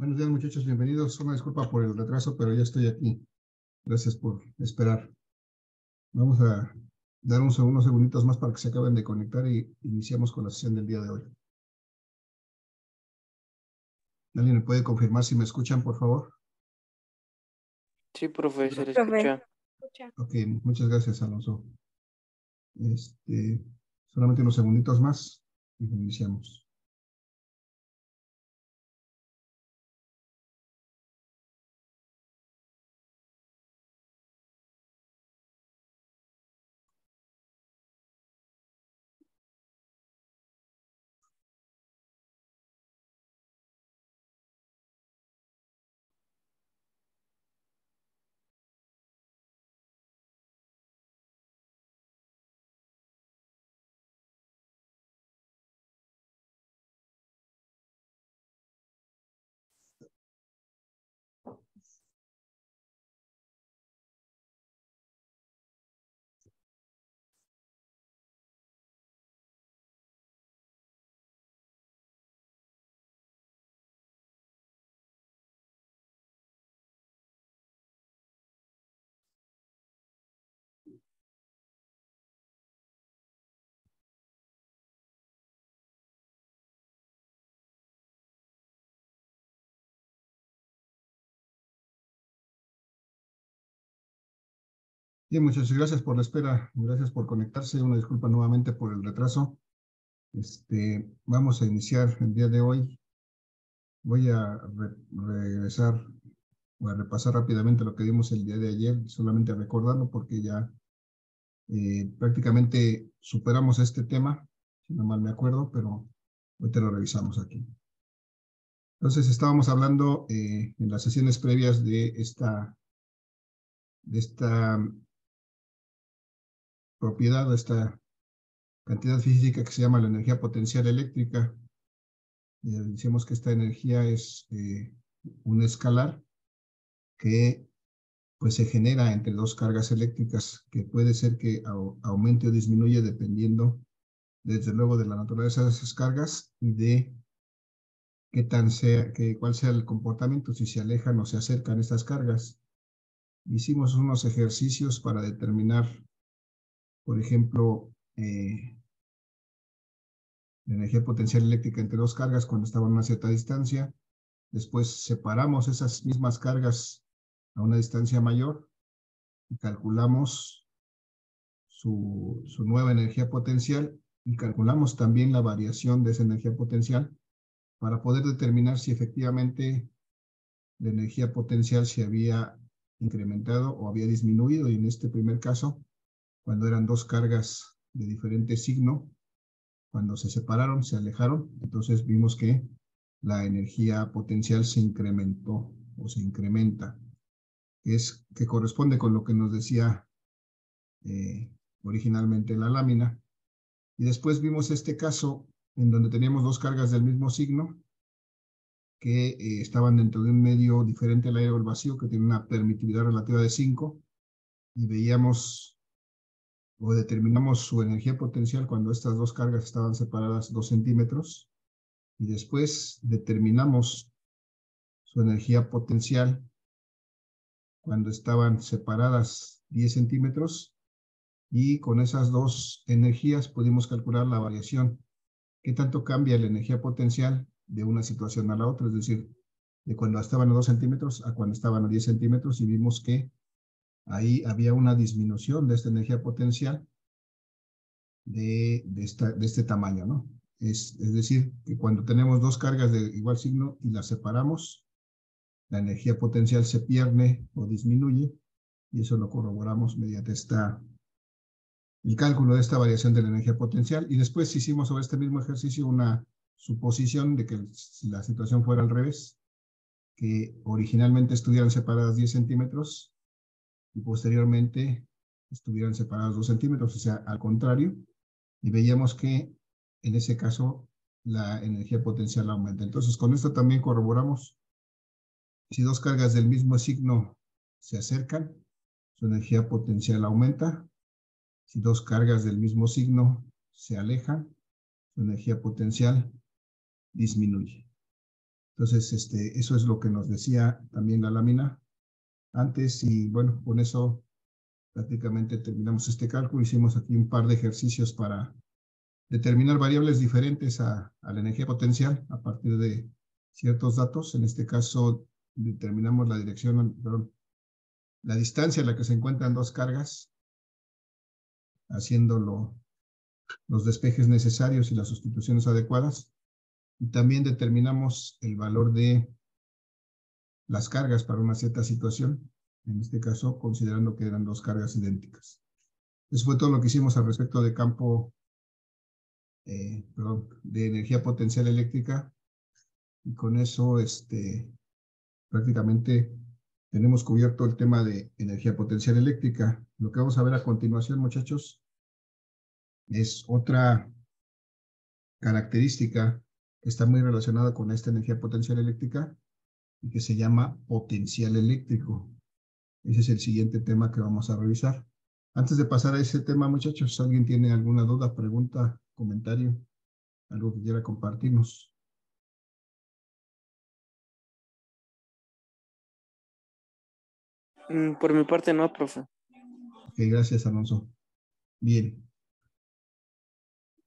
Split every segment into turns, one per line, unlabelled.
Buenos días, muchachos, bienvenidos. Una disculpa por el retraso, pero ya estoy aquí. Gracias por esperar. Vamos a dar unos segunditos más para que se acaben de conectar y iniciamos con la sesión del día de hoy. ¿Alguien me puede confirmar si me escuchan, por favor?
Sí, profe, se le
Profe.
escucha.
Ok, muchas gracias, Alonso. Solamente unos segunditos más y iniciamos. Bien, muchas gracias por la espera. Gracias por conectarse. Una disculpa nuevamente por el retraso. Vamos a iniciar el día de hoy. Voy a regresar o a repasar rápidamente lo que vimos el día de ayer, solamente recordarlo porque ya prácticamente superamos este tema, si no mal me acuerdo, pero hoy te lo revisamos aquí. Entonces estábamos hablando en las sesiones previas de esta propiedad, de esta cantidad física que se llama la energía potencial eléctrica. Decimos que esta energía es un escalar que pues se genera entre dos cargas eléctricas que puede ser que aumente o disminuya dependiendo desde luego de la naturaleza de esas cargas y de cuál sea el comportamiento, si se alejan o se acercan estas cargas. Hicimos unos ejercicios para determinar, por ejemplo, la energía potencial eléctrica entre dos cargas cuando estaban a una cierta distancia. Después separamos esas mismas cargas a una distancia mayor y calculamos su nueva energía potencial y calculamos también la variación de esa energía potencial para poder determinar si efectivamente la energía potencial se había incrementado o había disminuido, y en este primer caso, cuando eran dos cargas de diferente signo, cuando se separaron, se alejaron, entonces vimos que la energía potencial se incrementó o se incrementa, que corresponde con lo que nos decía originalmente la lámina. Y después vimos este caso en donde teníamos dos cargas del mismo signo que estaban dentro de un medio diferente al aire o el vacío, que tiene una permitividad relativa de 5, y veíamos o determinamos su energía potencial cuando estas dos cargas estaban separadas 2 centímetros, y después determinamos su energía potencial cuando estaban separadas 10 centímetros, y con esas dos energías pudimos calcular la variación. ¿Qué tanto cambia la energía potencial de una situación a la otra? Es decir, de cuando estaban a 2 centímetros a cuando estaban a 10 centímetros, y vimos que ahí había una disminución de esta energía potencial de este tamaño, ¿no? Es decir, que cuando tenemos dos cargas de igual signo y las separamos, la energía potencial se pierde o disminuye, y eso lo corroboramos mediante el cálculo de esta variación de la energía potencial. Y después hicimos sobre este mismo ejercicio una suposición de que si la situación fuera al revés, que originalmente estuvieran separadas 10 centímetros y posteriormente estuvieran separadas 2 centímetros, o sea, al contrario, y veíamos que en ese caso la energía potencial aumenta. Entonces, con esto también corroboramos si dos cargas del mismo signo se acercan, su energía potencial aumenta. Si dos cargas del mismo signo se alejan, su energía potencial disminuye. Entonces, eso es lo que nos decía también la lámina antes y bueno, con eso prácticamente terminamos este cálculo. Hicimos aquí un par de ejercicios para determinar variables diferentes a la energía potencial a partir de ciertos datos. En este caso, determinamos la dirección, perdón, la distancia a la que se encuentran dos cargas, haciendo los despejes necesarios y las sustituciones adecuadas. Y también determinamos el valor de las cargas para una cierta situación, en este caso considerando que eran dos cargas idénticas. Eso fue todo lo que hicimos al respecto de campo, de energía potencial eléctrica, y con eso prácticamente tenemos cubierto el tema de energía potencial eléctrica. Lo que vamos a ver a continuación, muchachos, es otra característica que está muy relacionada con esta energía potencial eléctrica y que se llama potencial eléctrico. Ese es el siguiente tema que vamos a revisar. Antes de pasar a ese tema, muchachos, ¿alguien tiene alguna duda, pregunta, comentario, algo que quiera compartirnos?
Por mi parte no, profe.
Ok, gracias, Alonso. Bien.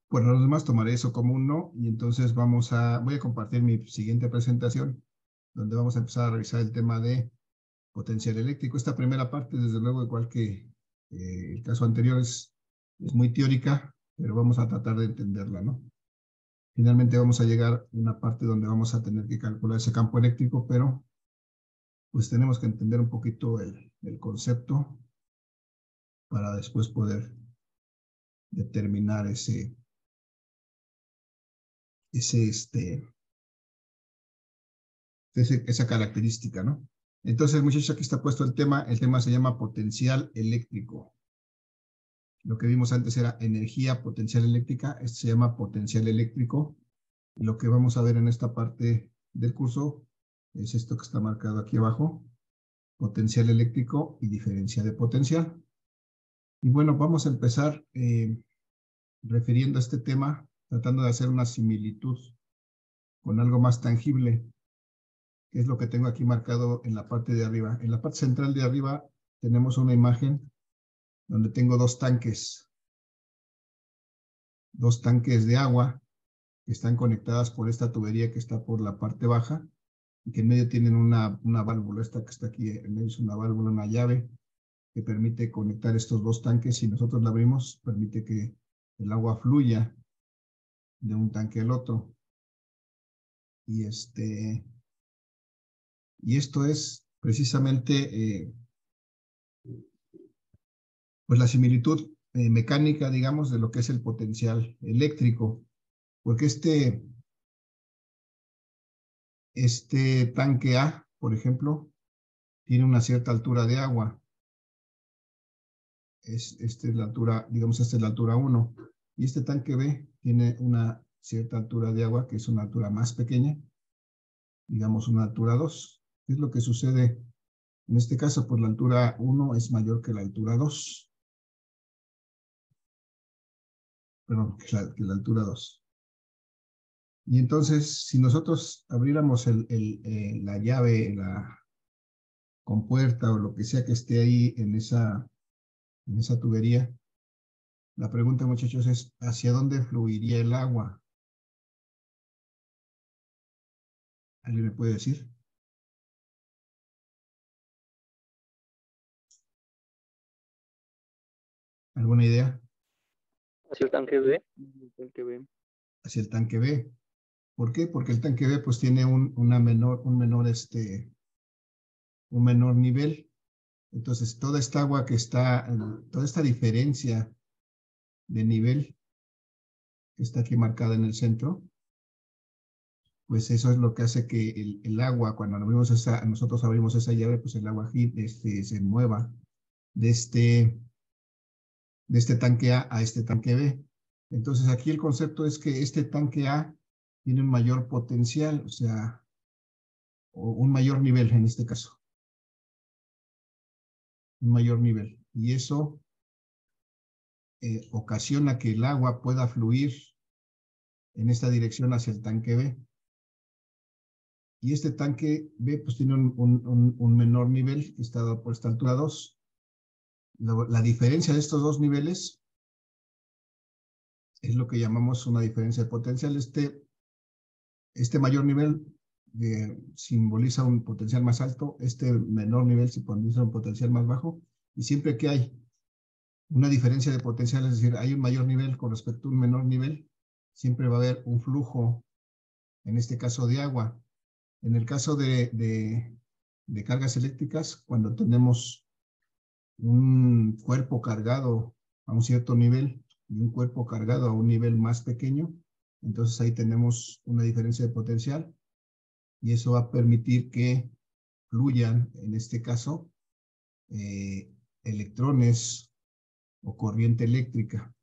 Bueno, los demás tomaré eso como un no y entonces voy a compartir mi siguiente presentación, donde vamos a empezar a revisar el tema de potencial eléctrico. Esta primera parte, desde luego, igual que el caso anterior, es muy teórica, pero vamos a tratar de entenderla, ¿no? Finalmente vamos a llegar a una parte donde vamos a tener que calcular ese campo eléctrico, pero pues tenemos que entender un poquito el concepto para después poder determinar esa característica, ¿no? Entonces, muchachos, aquí está puesto el tema se llama potencial eléctrico. Lo que vimos antes era energía potencial eléctrica, este se llama potencial eléctrico. Y lo que vamos a ver en esta parte del curso es esto que está marcado aquí abajo, potencial eléctrico y diferencia de potencial. Y bueno, vamos a empezar refiriendo a este tema, tratando de hacer una similitud con algo más tangible, que es lo que tengo aquí marcado en la parte de arriba. En la parte central de arriba tenemos una imagen donde tengo dos tanques de agua que están conectadas por esta tubería que está por la parte baja y que en medio tienen una válvula. Esta que está aquí en medio es una válvula, una llave que permite conectar estos dos tanques. Si nosotros la abrimos, permite que el agua fluya de un tanque al otro. Y esto es precisamente pues la similitud mecánica, digamos, de lo que es el potencial eléctrico, porque este tanque A, por ejemplo, tiene una cierta altura de agua. Esta es la altura, digamos, esta es la altura 1. Y este tanque B tiene una cierta altura de agua, que es una altura más pequeña, digamos una altura 2. ¿Qué es lo que sucede en este caso? Pues la altura 1 es mayor que la altura 2. Perdón, que la altura 2. Y entonces, si nosotros abriéramos la llave, la compuerta o lo que sea que esté ahí en esa tubería, la pregunta, muchachos, es ¿hacia dónde fluiría el agua? ¿Alguien me puede decir? ¿Alguna idea?
Hacia el tanque B. El tanque B.
Hacia el tanque B. ¿Por qué? Porque el tanque B pues tiene un menor nivel. Entonces, toda esta agua que está, toda esta diferencia de nivel que está aquí marcada en el centro, pues eso es lo que hace que el agua, cuando nosotros abrimos esa llave, pues el agua se mueva de este tanque A este tanque B. Entonces aquí el concepto es que este tanque A tiene un mayor potencial, o sea, un mayor nivel en este caso. Un mayor nivel. Y eso ocasiona que el agua pueda fluir en esta dirección hacia el tanque B. Y este tanque B pues tiene un menor nivel que está dado por esta altura 2. La diferencia de estos dos niveles es lo que llamamos una diferencia de potencial. Este mayor nivel simboliza un potencial más alto, este menor nivel simboliza un potencial más bajo, y siempre que hay una diferencia de potencial, es decir, hay un mayor nivel con respecto a un menor nivel, siempre va a haber un flujo, en este caso de agua. En el caso de cargas eléctricas, cuando tenemos un cuerpo cargado a un cierto nivel y un cuerpo cargado a un nivel más pequeño, entonces ahí tenemos una diferencia de potencial y eso va a permitir que fluyan, en este caso, electrones o corriente eléctrica.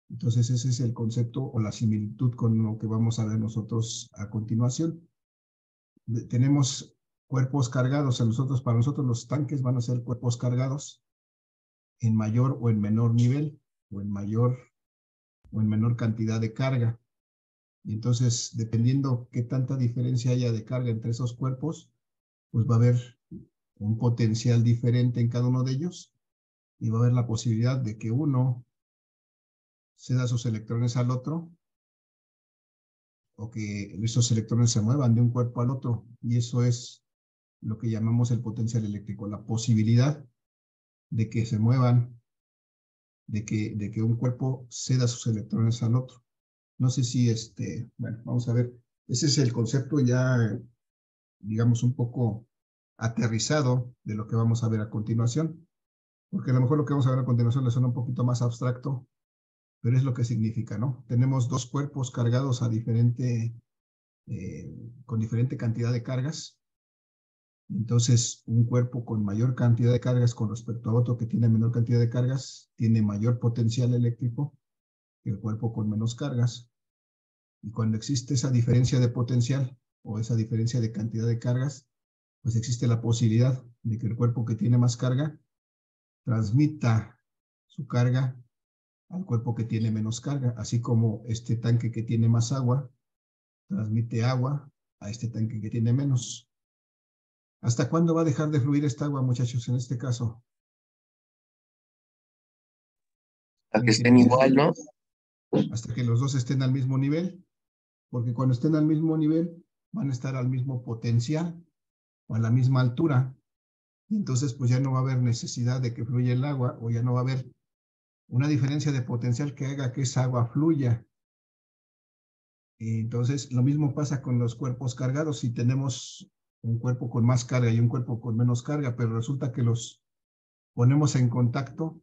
Entonces ese es el concepto o la similitud con lo que vamos a ver nosotros a continuación. Tenemos cuerpos cargados, para nosotros los tanques van a ser cuerpos cargados en mayor o en menor nivel, o en mayor o en menor cantidad de carga. Y entonces, dependiendo qué tanta diferencia haya de carga entre esos cuerpos, pues va a haber un potencial diferente en cada uno de ellos y va a haber la posibilidad de que uno ceda sus electrones al otro o que esos electrones se muevan de un cuerpo al otro. Y eso es lo que llamamos el potencial eléctrico, la posibilidad de que se muevan, de que un cuerpo ceda sus electrones al otro. No sé si bueno, vamos a ver. Ese es el concepto ya, digamos, un poco aterrizado de lo que vamos a ver a continuación, porque a lo mejor lo que vamos a ver a continuación le suena un poquito más abstracto, pero es lo que significa, ¿no? Tenemos dos cuerpos cargados a con diferente cantidad de cargas. Entonces, un cuerpo con mayor cantidad de cargas con respecto a otro que tiene menor cantidad de cargas, tiene mayor potencial eléctrico que el cuerpo con menos cargas. Y cuando existe esa diferencia de potencial o esa diferencia de cantidad de cargas, pues existe la posibilidad de que el cuerpo que tiene más carga transmita su carga al cuerpo que tiene menos carga, así como este tanque que tiene más agua transmite agua a este tanque que tiene menos. ¿Hasta cuándo va a dejar de fluir esta agua, muchachos, en este caso?
Hasta que estén igual, ¿no?
Hasta que los dos estén al mismo nivel, porque cuando estén al mismo nivel van a estar al mismo potencial o a la misma altura. Y entonces pues ya no va a haber necesidad de que fluya el agua o ya no va a haber una diferencia de potencial que haga que esa agua fluya. Y entonces lo mismo pasa con los cuerpos cargados. Si tenemos un cuerpo con más carga y un cuerpo con menos carga, pero resulta que los ponemos en contacto,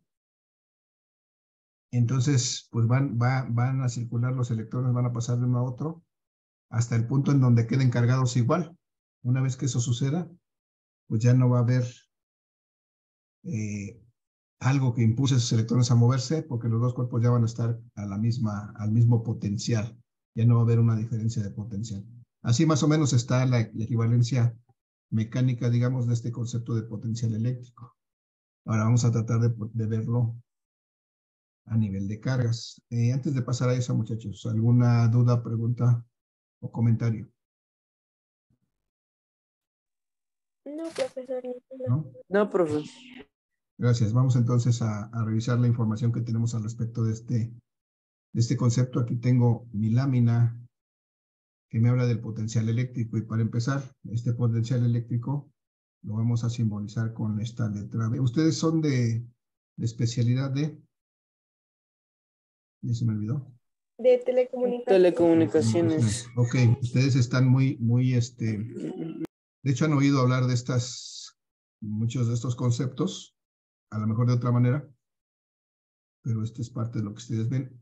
entonces pues van a circular los electrones, van a pasar de uno a otro hasta el punto en donde queden cargados igual. Una vez que eso suceda, pues ya no va a haber algo que impulse a esos electrones a moverse, porque los dos cuerpos ya van a estar al mismo potencial. Ya no va a haber una diferencia de potencial. Así más o menos está la equivalencia mecánica, digamos, de este concepto de potencial eléctrico. Ahora vamos a tratar de verlo a nivel de cargas. Antes de pasar a eso, muchachos, ¿alguna duda, pregunta o comentario?
No, profesor.
¿No?
No, profe.
Gracias. Vamos entonces a revisar la información que tenemos al respecto de este concepto. Aquí tengo mi lámina que me habla del potencial eléctrico. Y para empezar, este potencial eléctrico lo vamos a simbolizar con esta letra B. ¿Ustedes son de especialidad de? ¿Ya se me olvidó?
De telecomunicaciones.
Telecomunicaciones.
Ok, ustedes están muy, de hecho han oído hablar de muchos de estos conceptos, a lo mejor de otra manera, pero esto es parte de lo que ustedes ven.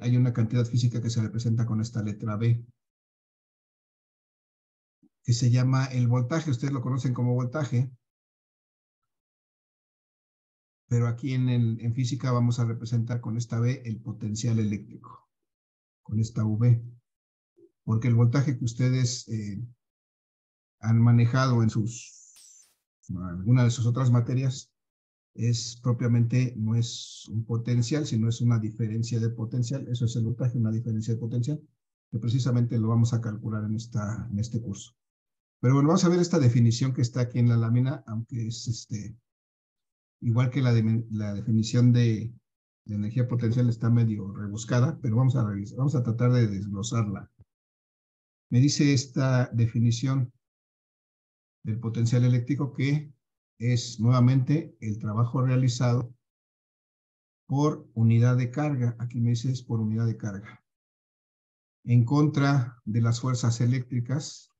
Hay una cantidad física que se representa con esta letra B, que se llama el voltaje. Ustedes lo conocen como voltaje, pero aquí en física vamos a representar con esta B el potencial eléctrico, con esta V, porque el voltaje que ustedes han manejado en alguna de sus otras materias no es un potencial, sino es una diferencia de potencial. Eso es el voltaje, una diferencia de potencial. que precisamente lo vamos a calcular en este curso. Pero bueno, vamos a ver esta definición que está aquí en la lámina, aunque es igual que la definición de energía potencial está medio rebuscada, pero vamos a revisar, vamos a tratar de desglosarla. Me dice esta definición del potencial eléctrico que es nuevamente el trabajo realizado por unidad de carga. Aquí me dice es por unidad de carga. En contra de las fuerzas eléctricas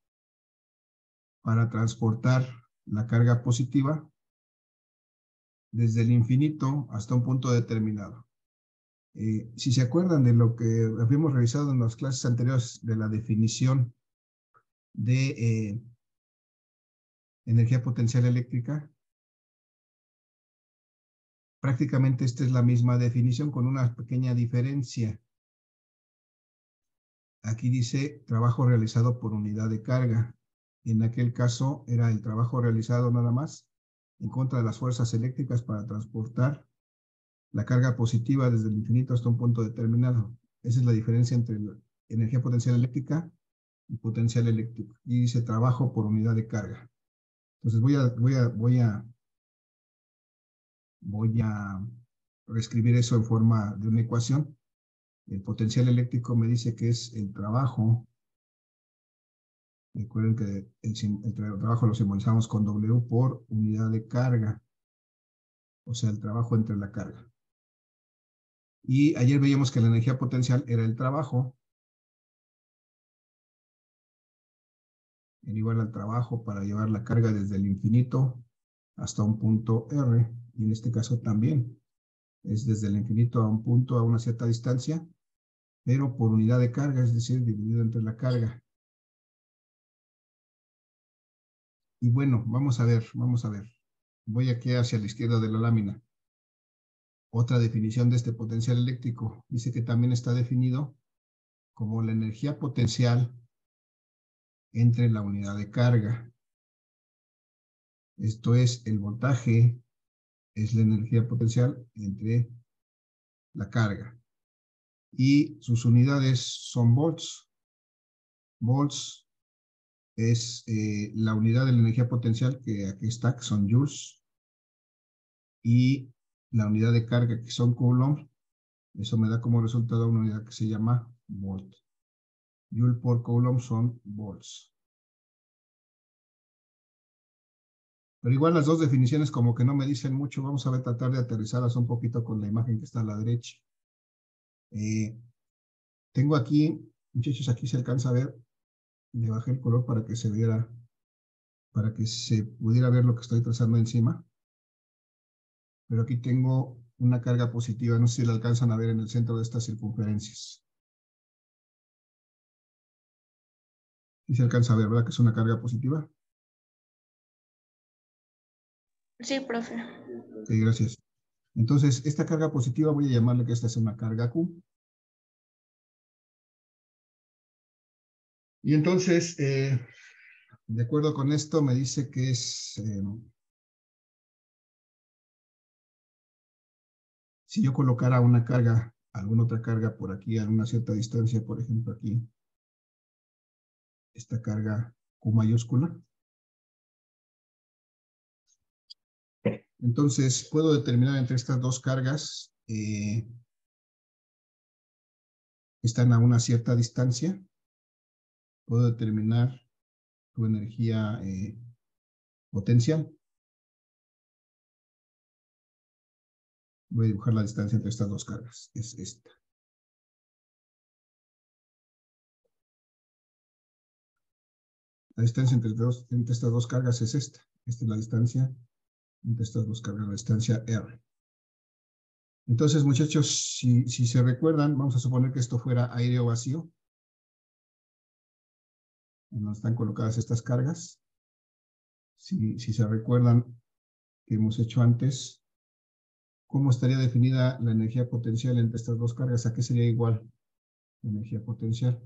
para transportar la carga positiva desde el infinito hasta un punto determinado. Si se acuerdan de lo que habíamos revisado en las clases anteriores de la definición de energía potencial eléctrica, prácticamente esta es la misma definición con una pequeña diferencia. Aquí dice trabajo realizado por unidad de carga. En aquel caso era el trabajo realizado nada más en contra de las fuerzas eléctricas para transportar la carga positiva desde el infinito hasta un punto determinado. Esa es la diferencia entre la energía potencial eléctrica y potencial eléctrico. Y dice trabajo por unidad de carga. Entonces voy a reescribir eso en forma de una ecuación. El potencial eléctrico me dice que es el trabajo. Recuerden que el trabajo lo simbolizamos con W por unidad de carga. O sea, el trabajo entre la carga. Y ayer veíamos que la energía potencial era el trabajo. Era igual al trabajo para llevar la carga desde el infinito hasta un punto R. Y en este caso también es desde el infinito a un punto a una cierta distancia, pero por unidad de carga, es decir, dividido entre la carga. Y bueno, vamos a ver. Voy aquí hacia la izquierda de la lámina. Otra definición de este potencial eléctrico. Dice que también está definido como la energía potencial entre la unidad de carga. Esto es, el voltaje es la energía potencial entre la carga. Y sus unidades son volts. Volts es la unidad de la energía potencial que aquí está, que son joules. Y la unidad de carga, que son coulomb. Eso me da como resultado una unidad que se llama volt. Joule por coulomb son volts. Pero igual las dos definiciones como que no me dicen mucho. Vamos a ver, tratar de aterrizarlas un poquito con la imagen que está a la derecha. Tengo aquí, muchachos, aquí se alcanza a ver. Le bajé el color para que se viera, para que se pudiera ver lo que estoy trazando encima. Pero aquí tengo una carga positiva. No sé si la alcanzan a ver en el centro de estas circunferencias. Sí se alcanza a ver, ¿verdad? Que es una carga positiva.
Sí, profe.
Sí, gracias. Entonces, esta carga positiva voy a llamarle que esta es una carga Q. Y entonces, de acuerdo con esto, me dice que es, si yo colocara una carga, alguna otra carga por aquí, a una cierta distancia, por ejemplo aquí, esta carga Q mayúscula. Entonces, puedo determinar entre estas dos cargas que están a una cierta distancia. Puedo determinar tu energía potencial. Voy a dibujar la distancia entre estas dos cargas. Es esta. La distancia entre estas dos cargas es esta. Esta es la distancia entre estas dos cargas, la distancia R. Entonces, muchachos, si se recuerdan, vamos a suponer que esto fuera aire o vacío. En donde están colocadas estas cargas. Si se recuerdan que hemos hecho antes, ¿cómo estaría definida la energía potencial entre estas dos cargas? ¿A qué sería igual la energía potencial?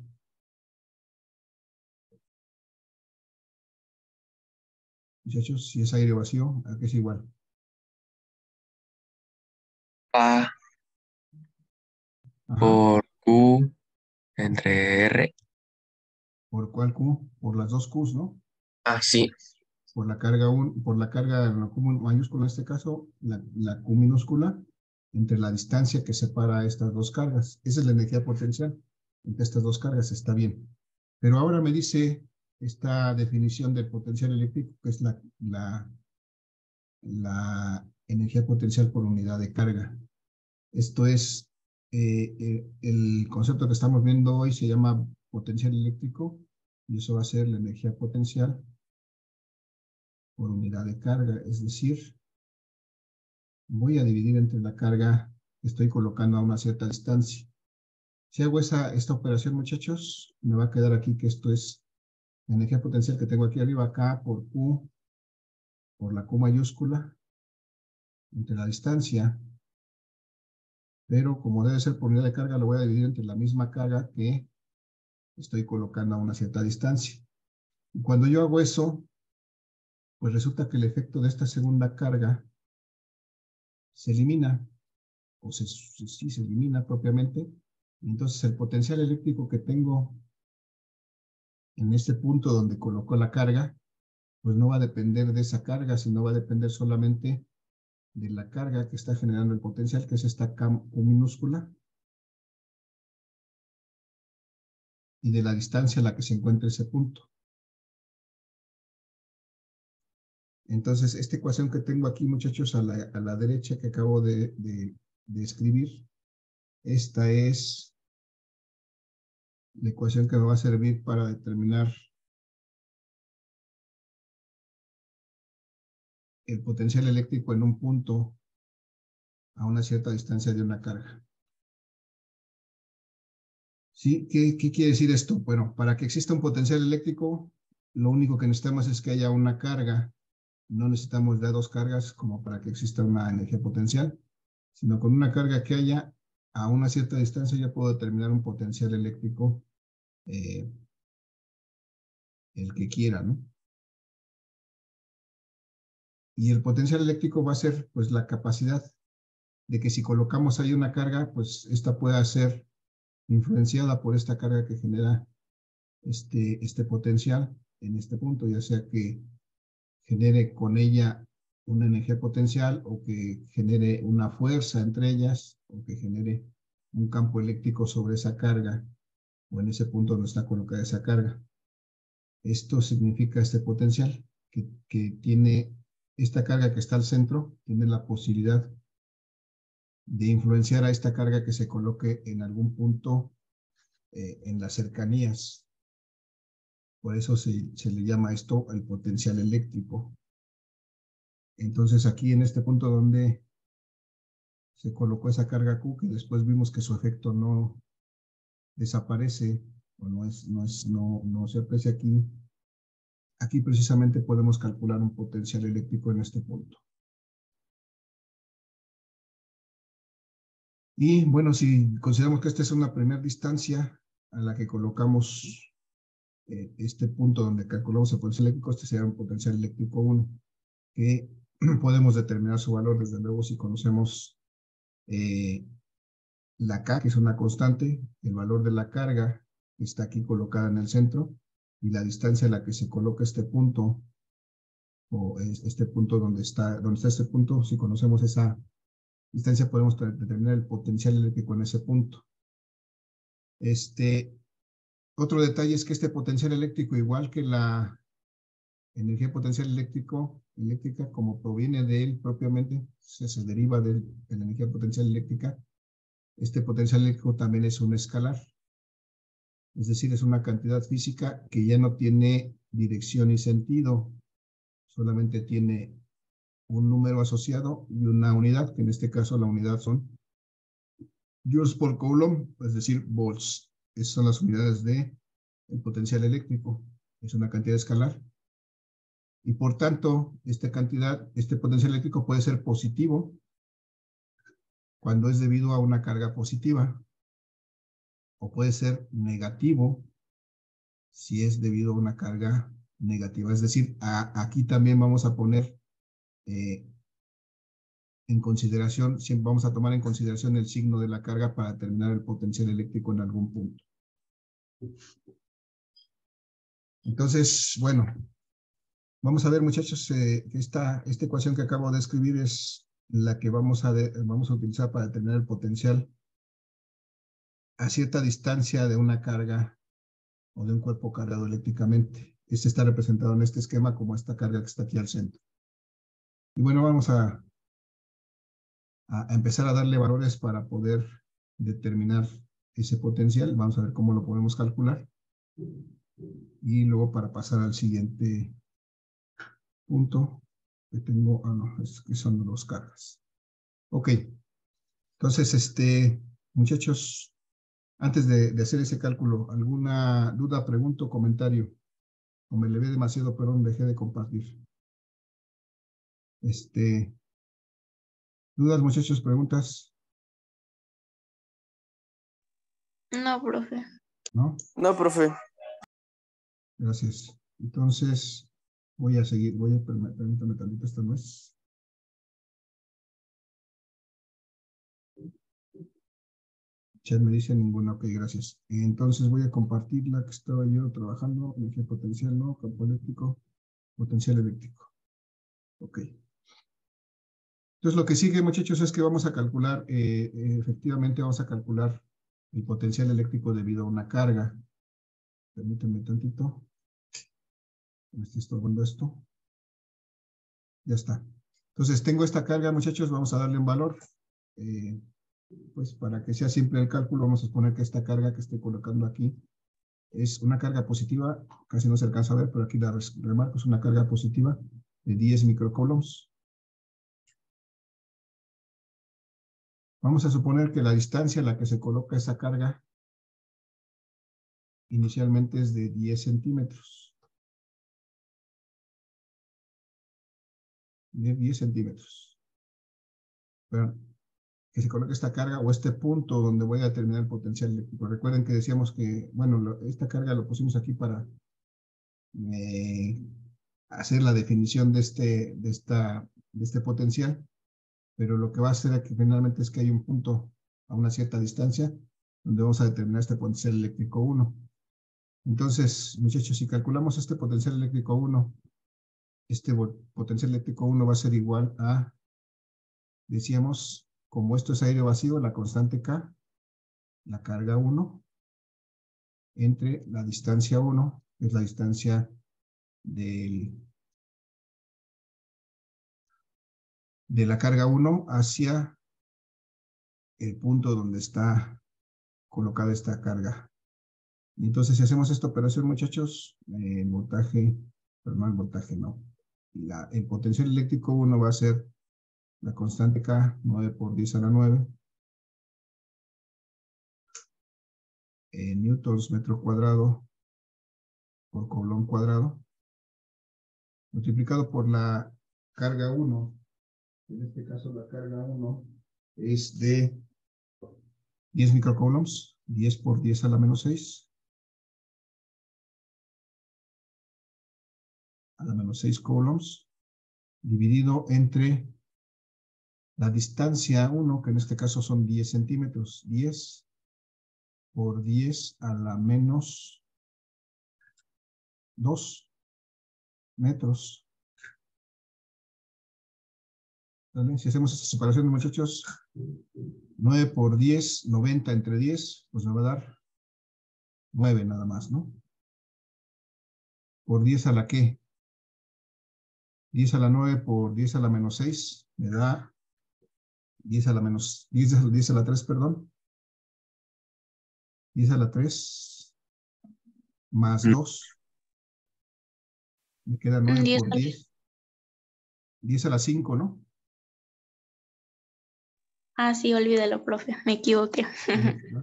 Muchachos, si es aire o vacío, ¿a qué es igual?
A
Ajá.
por Q entre R.
¿Por cuál Q? Por las dos Qs, ¿no?
Ah, sí.
Por la carga, por la carga la Q mayúscula en este caso, la Q minúscula, entre la distancia que separa estas dos cargas. Esa es la energía potencial entre estas dos cargas, está bien. Pero ahora me dice esta definición del potencial eléctrico, que es la energía potencial por unidad de carga. Esto es, el concepto que estamos viendo hoy se llama potencial eléctrico, y eso va a ser la energía potencial por unidad de carga, es decir, voy a dividir entre la carga que estoy colocando a una cierta distancia. Si hago esta operación, muchachos, me va a quedar aquí que esto es la energía potencial que tengo aquí arriba, acá por Q, por la Q mayúscula, entre la distancia, pero como debe ser por unidad de carga, lo voy a dividir entre la misma carga que estoy colocando a una cierta distancia. Y cuando yo hago eso, pues resulta que el efecto de esta segunda carga se elimina, o sí se elimina propiamente. Entonces el potencial eléctrico que tengo en este punto donde coloco la carga, pues no va a depender de esa carga, sino va a depender solamente de la carga que está generando el potencial, que es esta Q minúscula, y de la distancia a la que se encuentra ese punto. Entonces, esta ecuación que tengo aquí, muchachos, a la derecha que acabo de escribir, esta es la ecuación que me va a servir para determinar el potencial eléctrico en un punto a una cierta distancia de una carga. ¿Sí? ¿Qué quiere decir esto? Bueno, para que exista un potencial eléctrico, lo único que necesitamos es que haya una carga. No necesitamos de dos cargas como para que exista una energía potencial, sino con una carga que haya a una cierta distancia ya puedo determinar un potencial eléctrico, el que quiera, ¿no? Y el potencial eléctrico va a ser pues la capacidad de que si colocamos ahí una carga, pues esta pueda ser influenciada por esta carga que genera este potencial en este punto, ya sea que genere con ella una energía potencial o que genere una fuerza entre ellas o que genere un campo eléctrico sobre esa carga o en ese punto donde está colocada esa carga. Esto significa este potencial que tiene esta carga que está al centro, tiene la posibilidad de influenciar a esta carga que se coloque en algún punto en las cercanías. Por eso se le llama esto el potencial eléctrico. Entonces aquí en este punto donde se colocó esa carga Q, que después vimos que su efecto no desaparece, o no se aprecia aquí, aquí precisamente podemos calcular un potencial eléctrico en este punto. Y bueno, si consideramos que esta es una primera distancia a la que colocamos este punto donde calculamos el potencial eléctrico, este sería un potencial eléctrico 1, que podemos determinar su valor, desde luego, si conocemos la K, que es una constante, el valor de la carga que está aquí colocada en el centro, y la distancia a la que se coloca este punto, o este punto donde está este punto, si conocemos esa distancia podemos determinar el potencial eléctrico en ese punto. Otro detalle es que este potencial eléctrico, igual que la energía potencial eléctrica, como proviene de él propiamente, se deriva de la energía potencial eléctrica, este potencial eléctrico también es un escalar. Es decir, es una cantidad física que ya no tiene dirección y sentido, solamente tiene un número asociado y una unidad, que en este caso la unidad son joules por coulomb, es decir, volts. Esas son las unidades de el potencial eléctrico. Es una cantidad escalar. Y por tanto, este potencial eléctrico puede ser positivo cuando es debido a una carga positiva, o puede ser negativo si es debido a una carga negativa. Es decir, aquí también vamos a poner en consideración, siempre vamos a tomar en consideración el signo de la carga para determinar el potencial eléctrico en algún punto. Entonces, bueno, vamos a ver, muchachos, que esta ecuación que acabo de escribir es la que vamos a utilizar para determinar el potencial a cierta distancia de una carga o de un cuerpo cargado eléctricamente. Este está representado en este esquema como esta carga que está aquí al centro. Y bueno, vamos a empezar a darle valores para poder determinar ese potencial. Vamos a ver cómo lo podemos calcular. Y luego para pasar al siguiente punto que tengo, no, es que son dos cargas. Ok, entonces, muchachos, antes de hacer ese cálculo, ¿alguna duda, pregunta o comentario? O me le ve demasiado, perdón, dejé de compartir. ¿Dudas, muchachos, preguntas?
No, profe.
¿No?
No, profe.
Gracias. Entonces, voy a seguir, permítame tantito, esta no es. Chat me dice ninguna, ok, gracias. Entonces voy a compartir la que estaba yo trabajando, energía potencial, ¿no? Campo eléctrico, potencial eléctrico. Ok. Entonces lo que sigue, muchachos, es que vamos a calcular, efectivamente vamos a calcular el potencial eléctrico debido a una carga. Permítanme tantito. Me estoy estorbando esto. Ya está. Entonces tengo esta carga, muchachos, vamos a darle un valor. Pues para que sea simple el cálculo, vamos a suponer que esta carga que estoy colocando aquí es una carga positiva, casi no se alcanza a ver, pero aquí la remarco, es una carga positiva de 10 microcoulombs. Vamos a suponer que la distancia a la que se coloca esa carga inicialmente es de 10 centímetros. De 10 centímetros. Pero que se coloque esta carga o este punto donde voy a determinar el potencial eléctrico. Recuerden que decíamos que, bueno, esta carga lo pusimos aquí para hacer la definición de este potencial, pero lo que va a hacer aquí finalmente es que hay un punto a una cierta distancia donde vamos a determinar este potencial eléctrico 1. Entonces, muchachos, si calculamos este potencial eléctrico 1, este potencial eléctrico 1 va a ser igual a, decíamos, como esto es aire vacío, la constante K, la carga 1, entre la distancia 1, que es la distancia de la carga 1 hacia el punto donde está colocada esta carga. Y entonces, si hacemos esta operación, muchachos, el voltaje, pero no el voltaje, no. El potencial eléctrico 1 va a ser la constante K, 9 por 10 a la 9, newtons metro cuadrado por coulomb cuadrado, multiplicado por la carga 1. En este caso, la carga 1 es de 10 microcoulombs, 10 por 10 a la menos 6, a la menos 6 coulombs, dividido entre la distancia 1, que en este caso son 10 centímetros, 10 por 10 a la menos 2 metros. ¿Vale? Si hacemos esta separación, muchachos, 9 por 10, 90 entre 10, pues me va a dar 9 nada más, ¿no? Por 10 a la ¿qué? 10 a la 9 por 10 a la menos 6, me da 10 a la menos, 10 a la 3, perdón. 10 a la 3 más 2. Me queda 9
10.
por 10. 10 a la 5, ¿no?
Ah, sí, olvídalo, profe. Me equivoqué.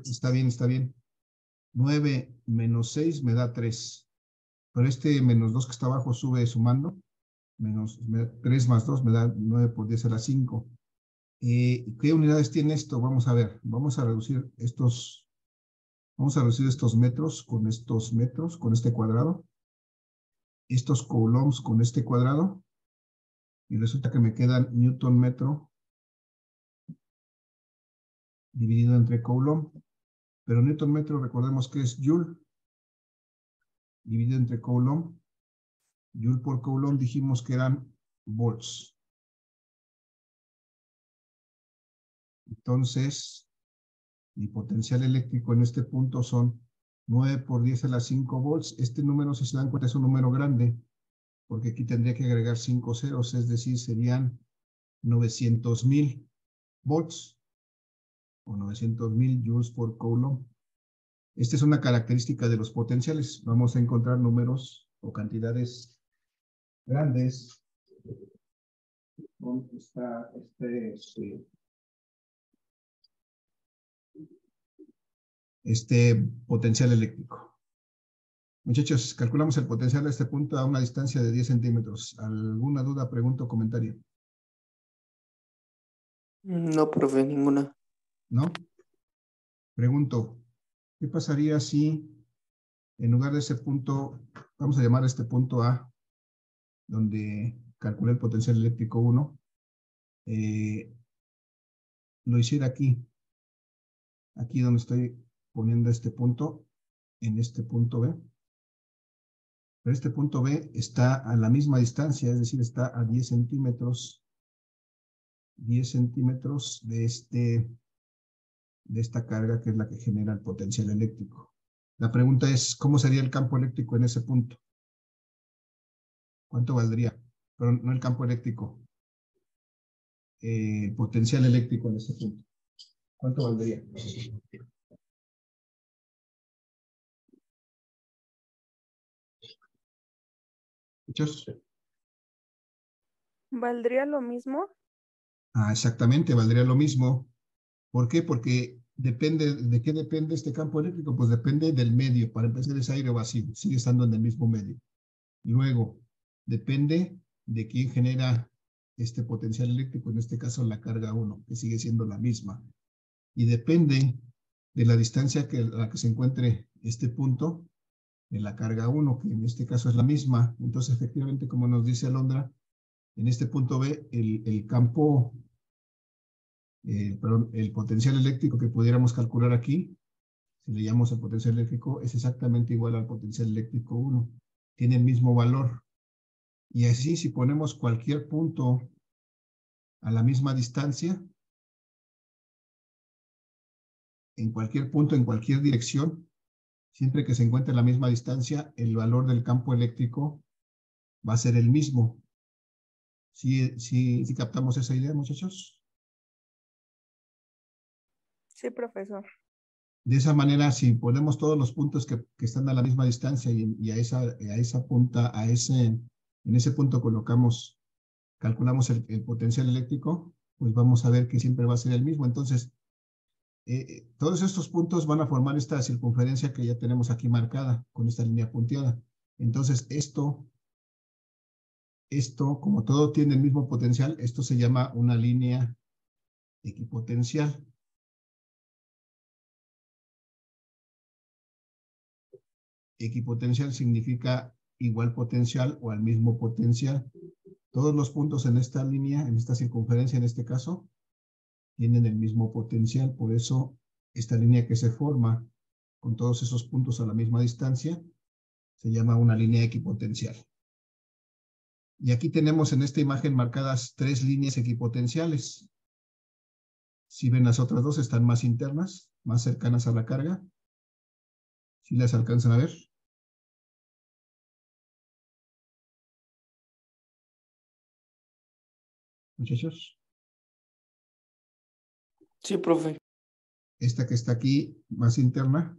Está bien, está bien. 9 menos 6 me da 3. Pero este menos 2 que está abajo sube sumando. 3 más 2 me da 9 por 10 a la 5. ¿Qué unidades tiene esto? Vamos a ver. Vamos a reducir estos metros, con este cuadrado. Estos coulombs con este cuadrado. Y resulta que me quedan newton metro dividido entre coulomb. Pero newton metro, recordemos que es joule. dividido entre Coulomb. Joule por Coulomb dijimos que eran volts. Entonces, mi potencial eléctrico en este punto son 9 por 10 a la 5 volts. Este número, si se dan cuenta, es un número grande, porque aquí tendría que agregar 5 ceros, es decir, serían 900,000 volts o 900,000 joules por Coulomb. Esta es una característica de los potenciales. Vamos a encontrar números o cantidades grandes. ¿Dónde está este potencial eléctrico? Muchachos, calculamos el potencial de este punto a una distancia de 10 centímetros. ¿Alguna duda, pregunta o comentario?
No, profe, ninguna.
¿No? Pregunto, ¿qué pasaría si en lugar de ese punto, vamos a llamar a este punto A, donde calculé el potencial eléctrico 1, lo hiciera aquí donde estoy poniendo este punto, en este punto B? Pero este punto B está a la misma distancia, es decir, está a 10 centímetros de esta carga que es la que genera el potencial eléctrico. La pregunta es, ¿cómo sería el campo eléctrico en ese punto? ¿Cuánto valdría? Pero no el campo eléctrico, potencial eléctrico en ese punto. ¿Cuánto valdría? ¿Muchos?
¿Valdría lo mismo?
Exactamente, valdría lo mismo. ¿Por qué? Porque depende, ¿de qué depende este campo eléctrico? Pues depende del medio. Para empezar es aire o vacío, sigue estando en el mismo medio. Luego, depende de quién genera este potencial eléctrico, en este caso la carga 1, que sigue siendo la misma. Y depende de la distancia a la que se encuentre este punto de la carga 1, que en este caso es la misma. Entonces, efectivamente, como nos dice Alondra, en este punto B, el campo, el potencial eléctrico que pudiéramos calcular aquí, si le llamamos el potencial eléctrico, es exactamente igual al potencial eléctrico 1. Tiene el mismo valor. Y así, si ponemos cualquier punto a la misma distancia, en cualquier punto, en cualquier dirección, siempre que se encuentre a la misma distancia, el valor del campo eléctrico va a ser el mismo. ¿Sí captamos esa idea, muchachos?
Sí, profesor.
De esa manera, si ponemos todos los puntos que están a la misma distancia y a esa punta, en ese punto calculamos el potencial eléctrico, pues vamos a ver que siempre va a ser el mismo. Entonces, todos estos puntos van a formar esta circunferencia que ya tenemos aquí marcada con esta línea punteada. Entonces, esto, como todo tiene el mismo potencial, esto se llama una línea equipotencial. Equipotencial significa igual potencial o al mismo potencial. Todos los puntos en esta línea, en esta circunferencia en este caso, tienen el mismo potencial. Por eso, esta línea que se forma con todos esos puntos a la misma distancia se llama una línea equipotencial. Y aquí tenemos en esta imagen marcadas 3 líneas equipotenciales. Si ven, las otras dos están más internas, más cercanas a la carga. ¿Sí las alcanzan a ver? Muchachos.
Sí, profe.
Esta que está aquí, más interna,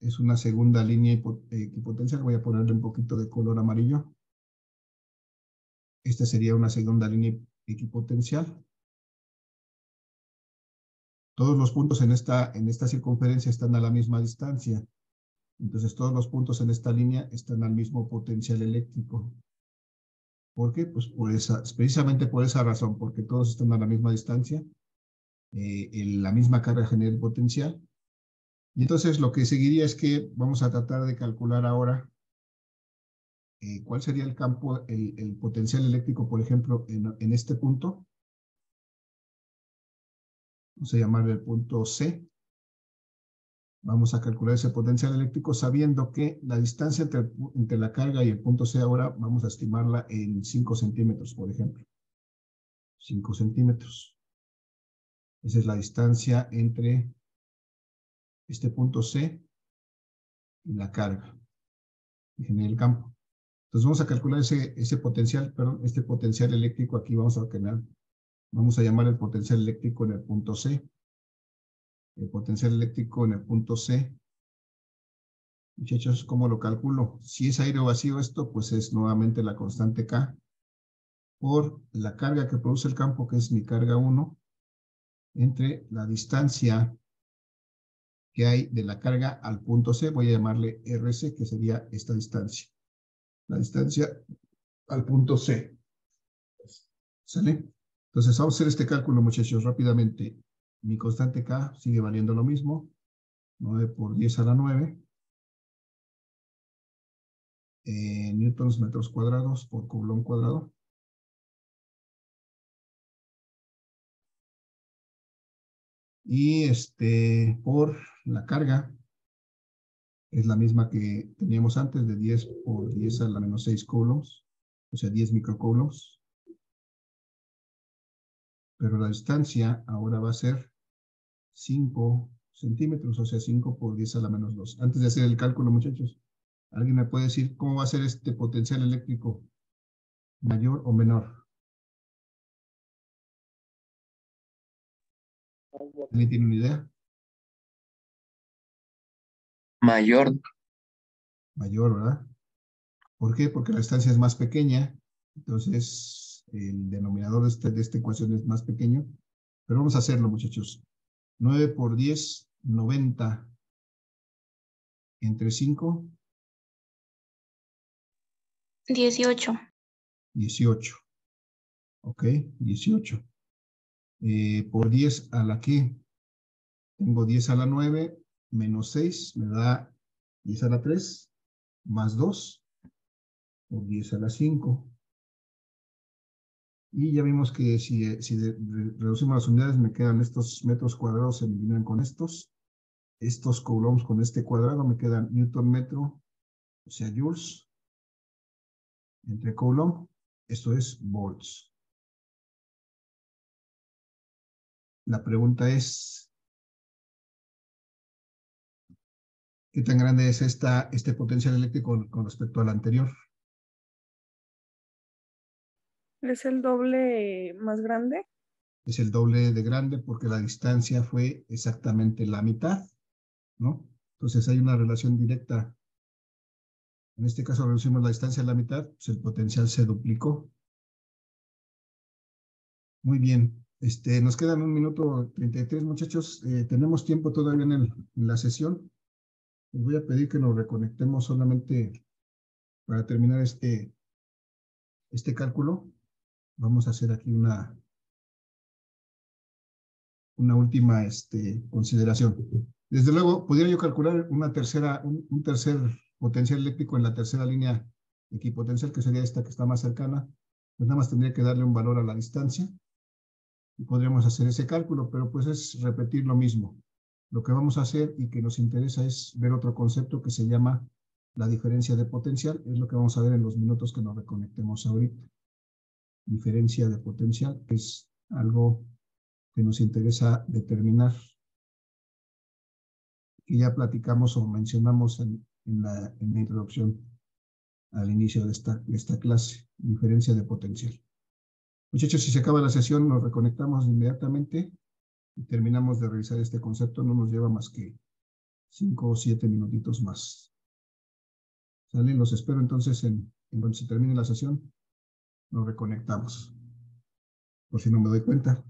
es una segunda línea equipotencial. Voy a ponerle un poquito de color amarillo. Esta sería una segunda línea equipotencial. Todos los puntos en esta circunferencia están a la misma distancia. Entonces, todos los puntos en esta línea están al mismo potencial eléctrico. ¿Por qué? Pues precisamente por esa razón, porque todos están a la misma distancia. La misma carga genera el potencial. Y entonces lo que seguiría es que vamos a tratar de calcular ahora cuál sería el campo, el potencial eléctrico, por ejemplo, en este punto. Vamos a llamarle el punto C. Vamos a calcular ese potencial eléctrico sabiendo que la distancia entre la carga y el punto C ahora vamos a estimarla en 5 centímetros, por ejemplo. 5 centímetros. Esa es la distancia entre este punto C y la carga que genera el campo. Entonces vamos a calcular ese potencial, perdón, este potencial eléctrico aquí vamos a llamar el potencial eléctrico en el punto C. El potencial eléctrico en el punto C. Muchachos, ¿cómo lo calculo? Si es aire o vacío esto, pues es nuevamente la constante K por la carga que produce el campo, que es mi carga 1, entre la distancia que hay de la carga al punto C, voy a llamarle RC, que sería esta distancia. La distancia al punto C. ¿Sale? Entonces vamos a hacer este cálculo, muchachos, rápidamente. Mi constante K sigue valiendo lo mismo. 9 por 10 a la 9. Newtons metros cuadrados por coulomb cuadrado. Y por la carga, es la misma que teníamos antes, de 10 por 10 a la menos 6 coulombs, o sea, 10 microcoulombs. Pero la distancia ahora va a ser 5 centímetros, o sea, 5 por 10 a la menos 2. Antes de hacer el cálculo, muchachos, ¿alguien me puede decir cómo va a ser este potencial eléctrico? ¿Mayor o menor? ¿Alguien tiene una idea?
Mayor.
Mayor, ¿verdad? ¿Por qué? Porque la distancia es más pequeña, entonces el denominador de esta ecuación es más pequeño. Pero vamos a hacerlo, muchachos. 9 por 10, 90. Entre 5,
18.
18. ¿Ok? 18. Por 10 a la que tengo 10 a la 9 menos 6 me da 10 a la 3 más 2 por 10 a la 5. Y ya vimos que si reducimos las unidades me quedan estos metros cuadrados, se eliminan con estos. Estos coulombs con este cuadrado me quedan newton metro, o sea, joules, entre coulomb. Esto es volts. La pregunta es, ¿qué tan grande es este potencial eléctrico con respecto al anterior?
¿Es el doble más grande?
Es el doble de grande porque la distancia fue exactamente la mitad, ¿no? Entonces hay una relación directa. En este caso reducimos la distancia a la mitad, pues el potencial se duplicó. Muy bien. Nos quedan 1 minuto 33, muchachos. Tenemos tiempo todavía en la sesión. Les voy a pedir que nos reconectemos solamente para terminar este cálculo. Vamos a hacer aquí una última consideración. Desde luego, pudiera yo calcular un tercer potencial eléctrico en la tercera línea equipotencial, que sería esta que está más cercana. Pues nada más tendría que darle un valor a la distancia y podríamos hacer ese cálculo, pero pues es repetir lo mismo. Lo que vamos a hacer y que nos interesa es ver otro concepto que se llama la diferencia de potencial. Es lo que vamos a ver en los minutos que nos reconectemos ahorita. Diferencia de potencial es algo que nos interesa determinar, que ya platicamos o mencionamos en la introducción al inicio de esta clase, diferencia de potencial. Muchachos, si se acaba la sesión, nos reconectamos inmediatamente y terminamos de revisar este concepto. No nos lleva más que 5 o 7 minutitos más. ¿Sale? Los espero entonces en cuando se termine la sesión, nos reconectamos. Por si no me doy cuenta.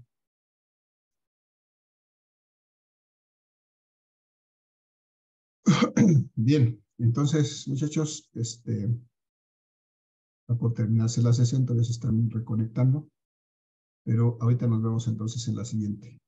Bien, entonces, muchachos, está por terminarse la sesión, todavía se están reconectando, pero ahorita nos vemos entonces en la siguiente.